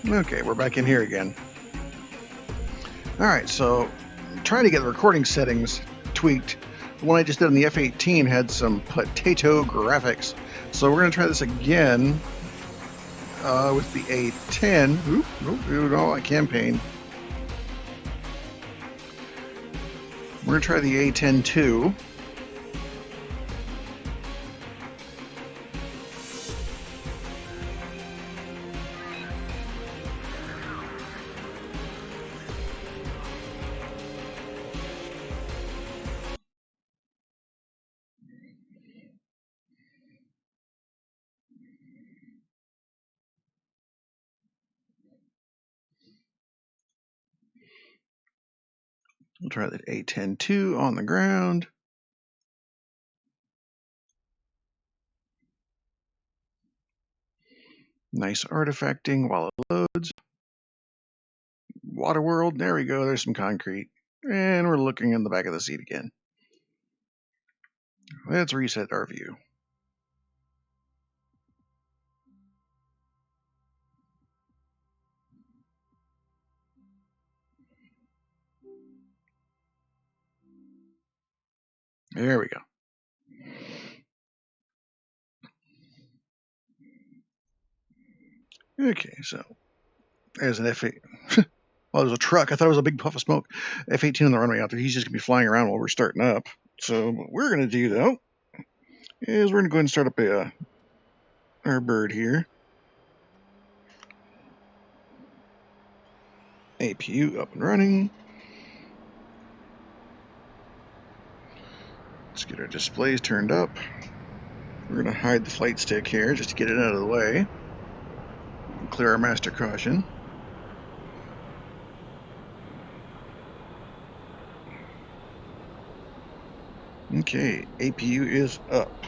Okay, we're back in here again. Alright, so I'm trying to get the recording settings tweaked. The one I just did on the F-18 had some potato graphics. So we're going to try this again with the A-10. Oop, no, campaign. We're going to try the A-10C II. We'll try the A-10C II on the ground. Nice artifacting while it loads. Water world, there we go, there's some concrete. And we're looking in the back of the seat again. Let's reset our view. There we go. Okay, so there's an F8. Well, there's a truck. I thought it was a big puff of smoke. F-18 on the runway out there. He's just going to be flying around while we're starting up. So what we're going to do, though, is we're going to go ahead and start up our bird here. APU up and running. Let's get our displays turned up. We're going to hide the flight stick here just to get it out of the way. Clear our master caution. Okay, APU is up.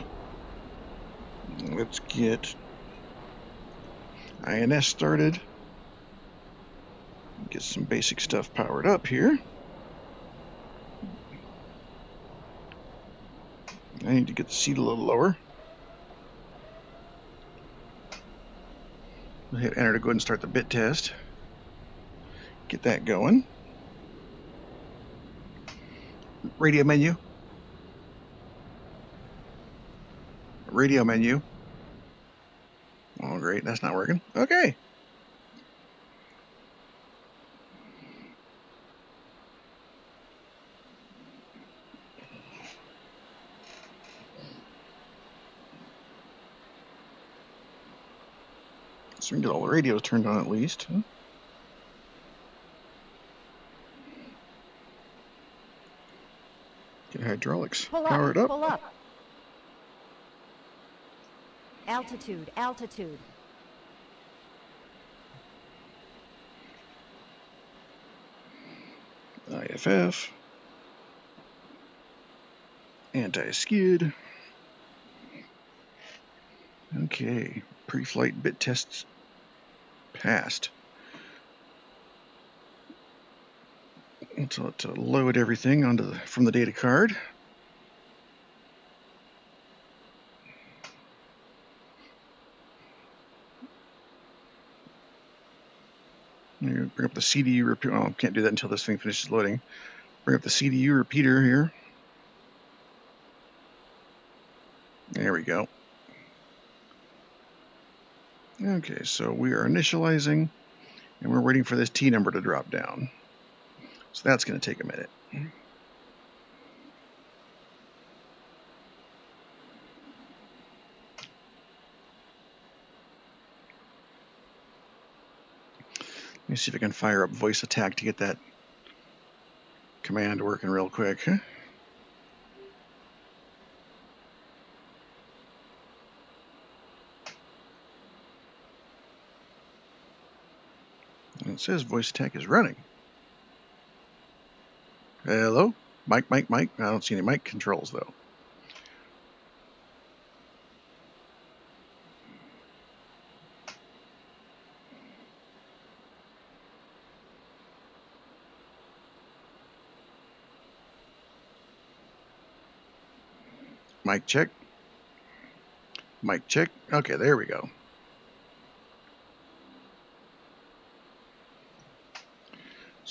Let's get INS started. Get some basic stuff powered up here. I need to get the seat a little lower. We'll hit enter to go ahead and start the bit test. Get that going. Radio menu. Radio menu. Oh, great. That's not working. Okay. So we can get all the radios turned on at least. Get hydraulics powered up. Pull up. Altitude, altitude. IFF. Anti-skid. Okay. Pre-flight bit tests passed. So to load everything from the data card. Bring up the CDU repeater. Oh, can't do that until this thing finishes loading. Bring up the CDU repeater here. There we go. Okay, so we are initializing, and we're waiting for this T number to drop down. So that's going to take a minute. Let me see if I can fire up voice attack to get that command working real quick. And it says voice attack is running. Hello? Mic. I don't see any mic controls, though. Mic check. Mic check. Okay, there we go.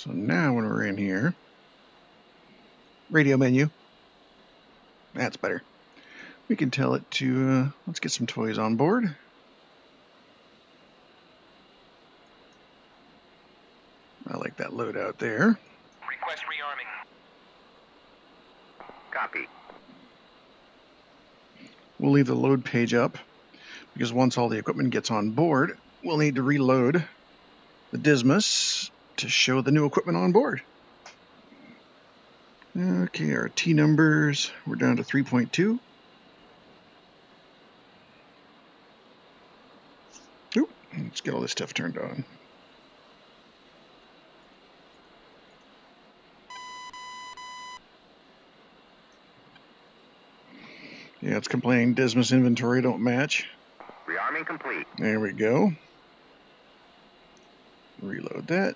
So now when we're in here, radio menu, that's better. We can tell it to, let's get some toys on board. I like that loadout there. Request rearming. Copy. We'll leave the load page up because once all the equipment gets on board, we'll need to reload the Dismas to show the new equipment on board. Okay, our T numbers, we're down to 3.2. Oop, let's get all this stuff turned on. Yeah, it's complaining Dismas inventory don't match. Rearming complete. There we go. Reload that.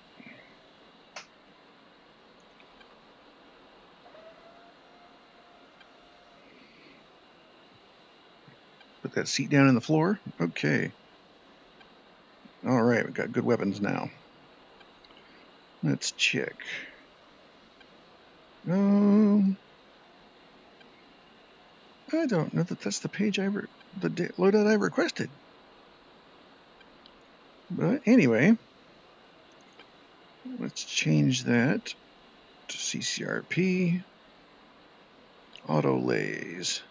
Put that seat down in the floor. Okay. All right, we've got good weapons now. Let's check. I don't know that that's the page the loadout I requested. But anyway, let's change that to CCRP auto lays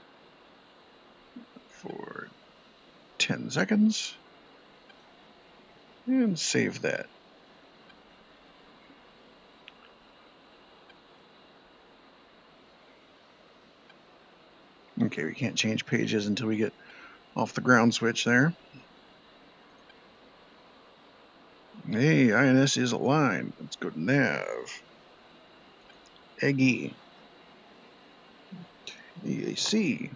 for 10 seconds and save that. Okay, we can't change pages until we get off the ground switch there. Hey, INS is aligned. Let's go to nav. Eggy. EAC.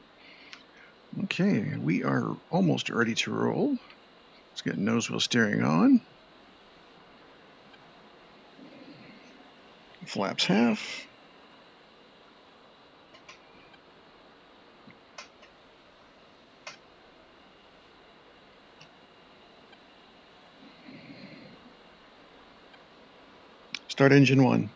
Okay, we are almost ready to roll. Let's get nose wheel steering on. Flaps half. Start engine 1.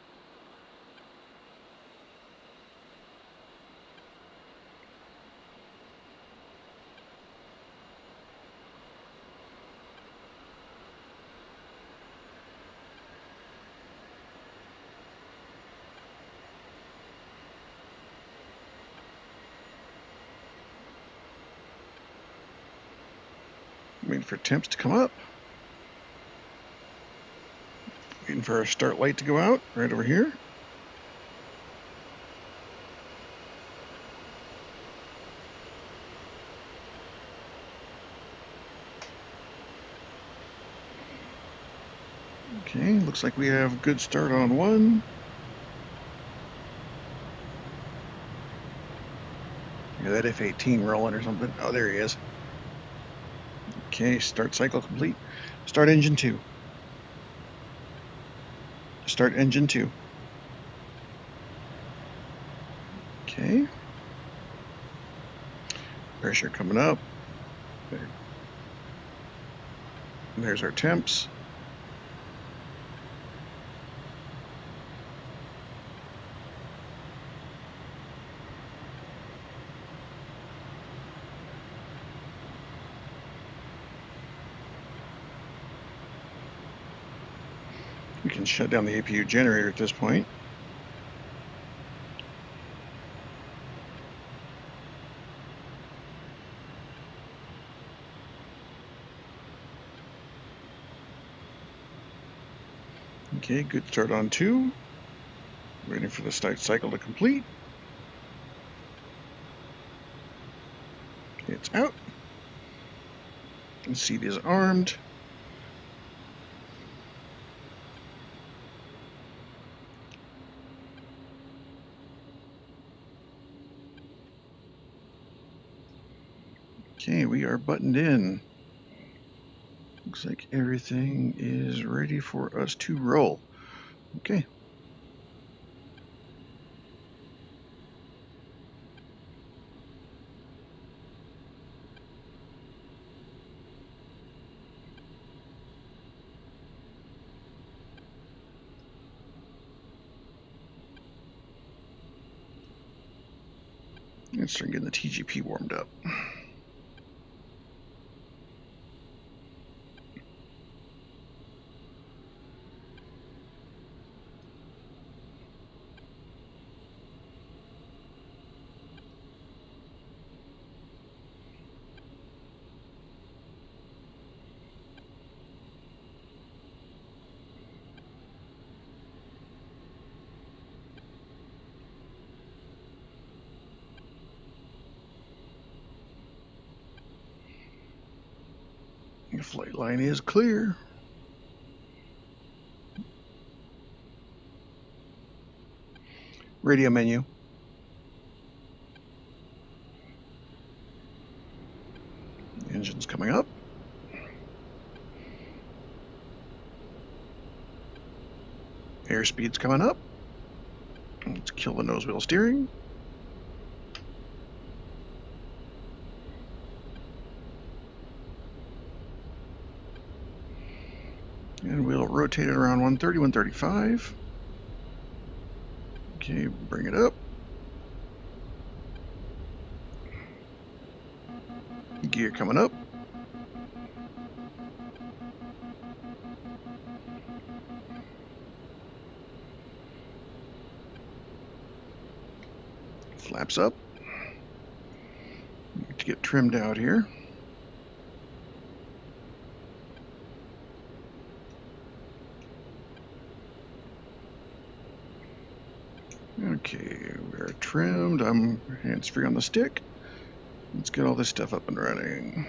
Waiting for temps to come up. Waiting for our start light to go out right over here. Okay, looks like we have good start on 1. Yeah, that F-18 rolling or something. Oh, there he is. Okay, start cycle complete. Start engine 2. Start engine 2. Okay. Pressure coming up. There. There's our temps. We can shut down the APU generator at this point. Okay, good start on 2. Waiting for the start cycle to complete. It's out. The seat is armed. Okay, we are buttoned in. Looks like everything is ready for us to roll. Okay. Let's start getting the TGP warmed up. The flight line is clear. Radio menu. Engine's coming up. Airspeed's coming up. Let's kill the nose wheel steering. And we'll rotate it around 130, 135. Okay, bring it up. Gear coming up. Flaps up. Need to get trimmed out here. Okay, we're trimmed. I'm hands-free on the stick. Let's get all this stuff up and running.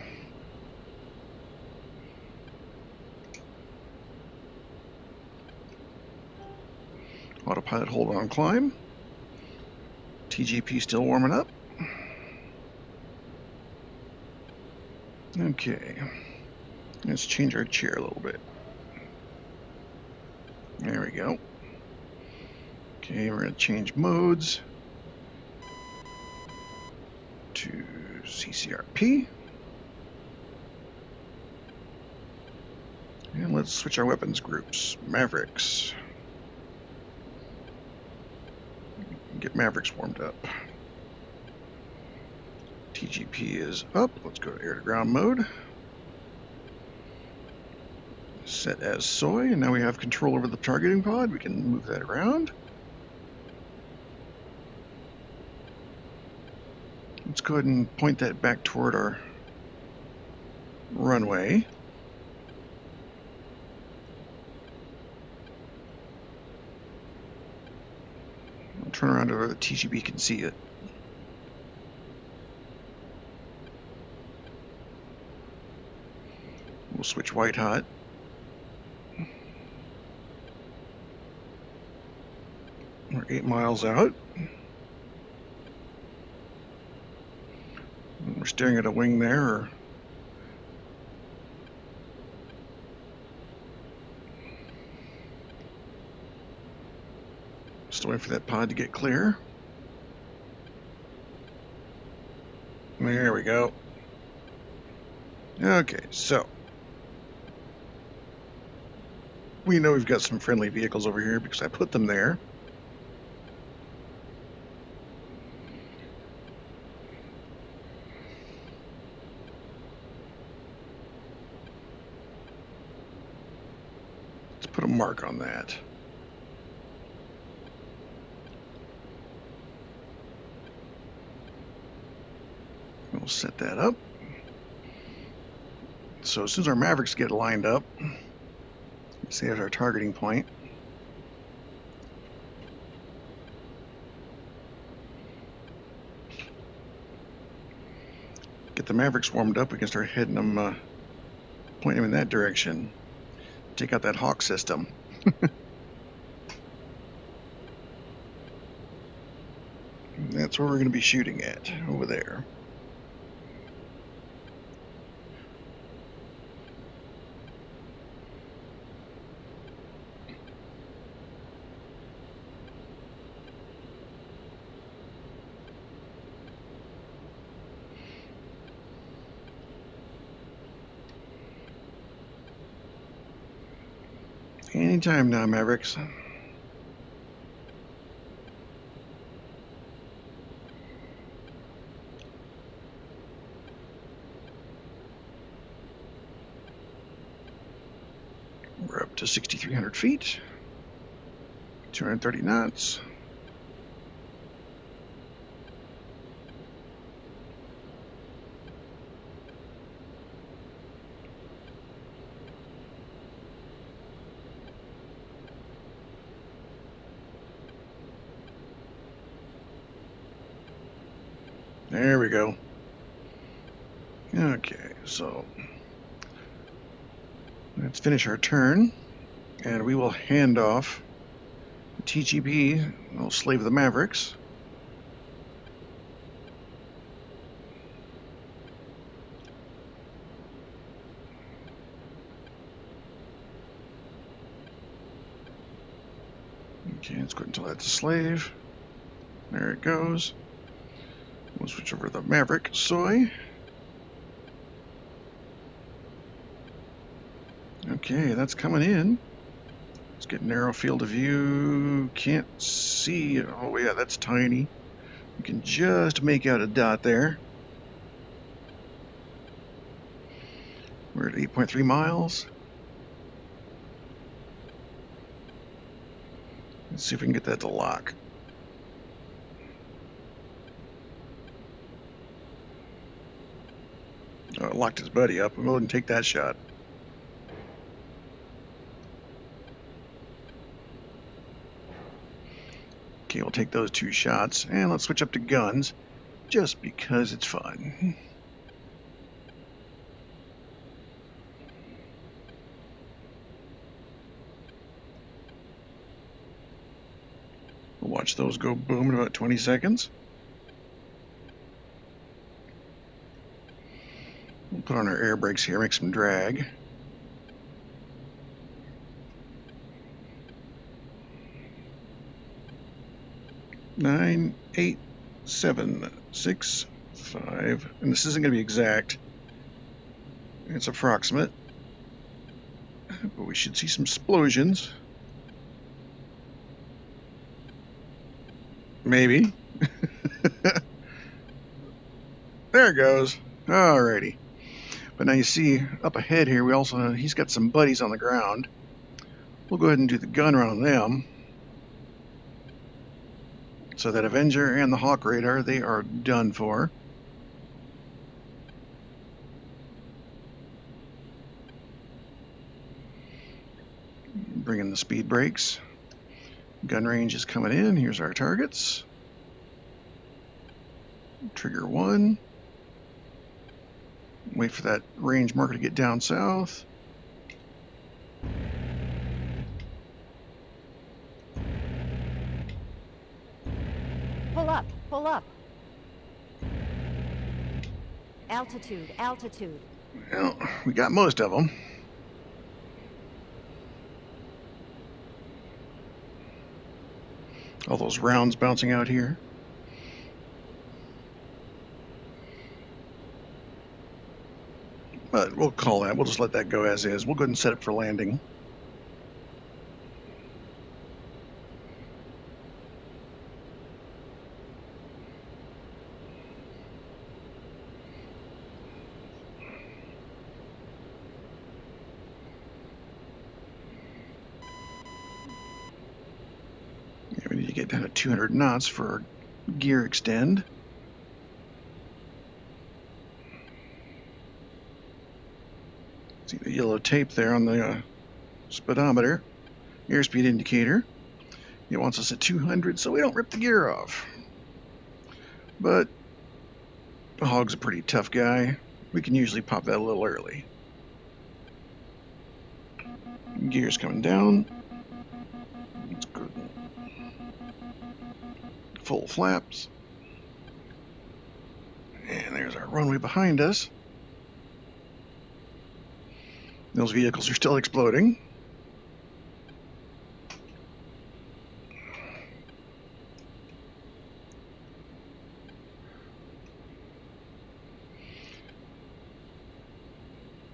Autopilot hold on climb. TGP still warming up. Okay, let's change our chair a little bit. There we go. Okay, we're going to change modes to CCRP. And let's switch our weapons groups. Mavericks. Get Mavericks warmed up. TGP is up. Let's go to air to ground mode. Set as soy, and now we have control over the targeting pod. We can move that around. Let's go ahead and point that back toward our runway. I'll turn around to where the TGP can see it. We'll switch white hot. We're 8 miles out. We're staring at a wing there. Or just waiting for that pod to get clear. There we go. Okay, so we know we've got some friendly vehicles over here because I put them there. Let's put a mark on that. We'll set that up. So as soon as our Mavericks get lined up, see there's our targeting point. Get the Mavericks warmed up, we can start heading them, pointing them in that direction. Take out that Hawk system. That's where we're going to be shooting at, over there. Anytime now, Mavericks. to 6,300 feet, 230 knots. There we go. Okay, so let's finish our turn, and we will hand off the TGP. We'll slave the Mavericks. Okay, let's go until that's a slave. There it goes. We'll switch over to the Maverick Soy. Okay, that's coming in. Let's get narrow field of view. Can't see. Oh, yeah, that's tiny. You can just make out a dot there. We're at 8.3 miles. Let's see if we can get that to lock. Oh, it locked his buddy up. We'll go ahead and take that shot. Okay, we'll take those 2 shots, and let's switch up to guns, just because it's fun. We'll watch those go boom in about 20 seconds. We'll put on our air brakes here, make some drag. Nine, 8, 7, 6, 5, and this isn't going to be exact. It's approximate, but we should see some explosions. Maybe. There it goes. Alrighty. But now you see up ahead here, he's got some buddies on the ground. We'll go ahead and do the gun run on them. So that Avenger and the Hawk radar, they are done for. Bring in the speed brakes. Gun range is coming in. Here's our targets. Trigger 1. Wait for that range marker to get down south. Pull up, pull up. Altitude, altitude. Well, we got most of them. All those rounds bouncing out here. But we'll call that. We'll just let that go as is. We'll go ahead and set it for landing. Yeah, we need to get down to 200 knots for our gear extend. See the yellow tape there on the speedometer, airspeed indicator. It wants us at 200, so we don't rip the gear off. But the Hog's a pretty tough guy. We can usually pop that a little early. Gear's coming down. Let's go. Full flaps. And there's our runway behind us. Those vehicles are still exploding.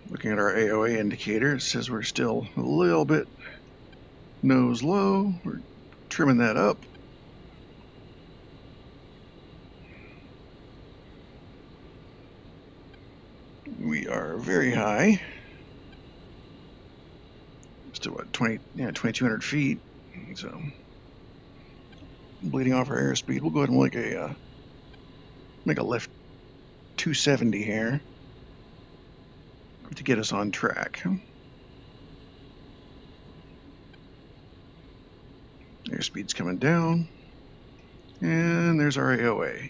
Looking at our AOA indicator, it says we're still a little bit nose low. We're trimming that up. We are very high. Still at 2,200 feet. So bleeding off our airspeed. We'll go ahead and make a lift 270 here to get us on track. Airspeed's coming down, and there's our AOA.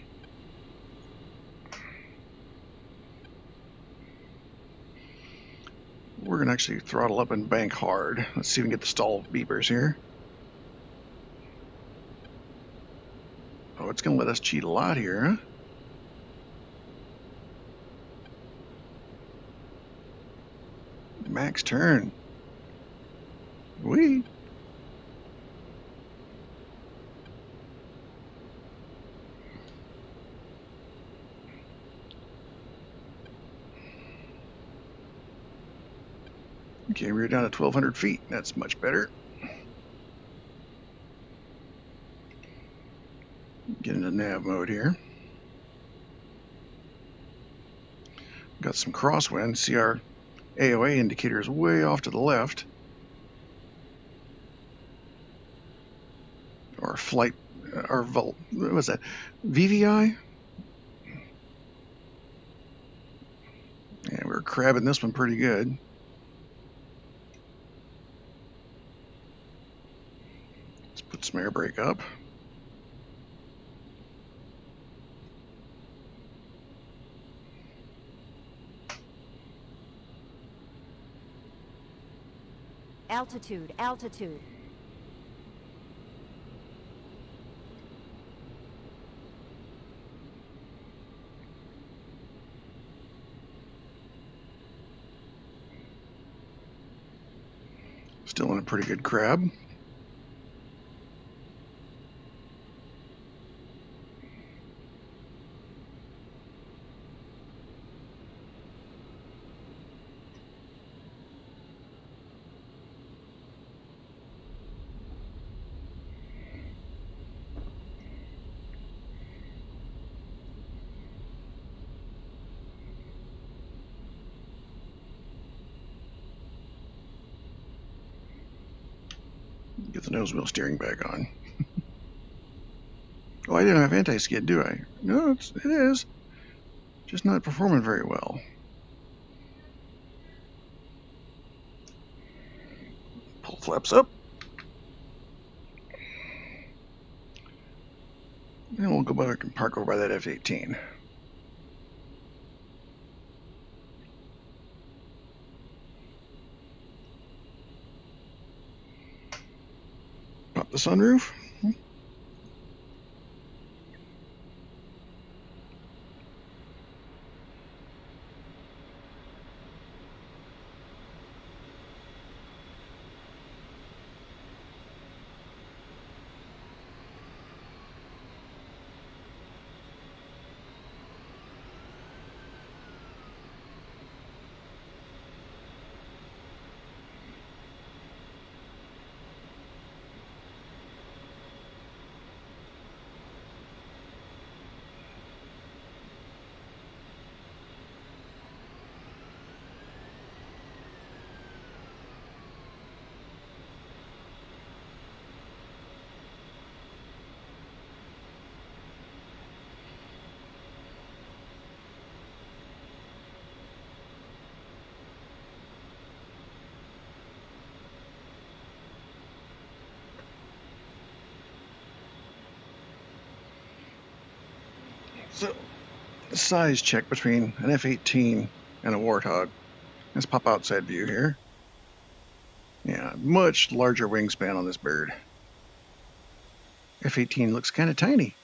We're going to actually throttle up and bank hard. Let's see if we can get the stall beepers here. Oh, it's going to let us cheat a lot here, huh? Max turn. Whee! Okay, we're down to 1,200 feet. That's much better. Get into nav mode here. Got some crosswind. See our AOA indicator is way off to the left. Our flight, what was that? VVI? Yeah, we're crabbing this one pretty good. Let's put some air brake up. Altitude, altitude. Still in a pretty good crab. Get the nose wheel steering back on. Oh, I didn't have anti-skid, do I? No, it is. Just not performing very well. Pull flaps up. And we'll go back and park over by that F-18. Pop the sunroof. So, size check between an F-18 and a Warthog. Let's pop outside view here. Yeah, much larger wingspan on this bird. F-18 looks kind of tiny.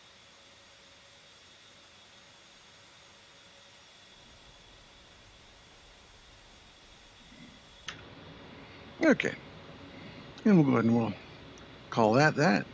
Okay. And we'll go ahead and we'll call that.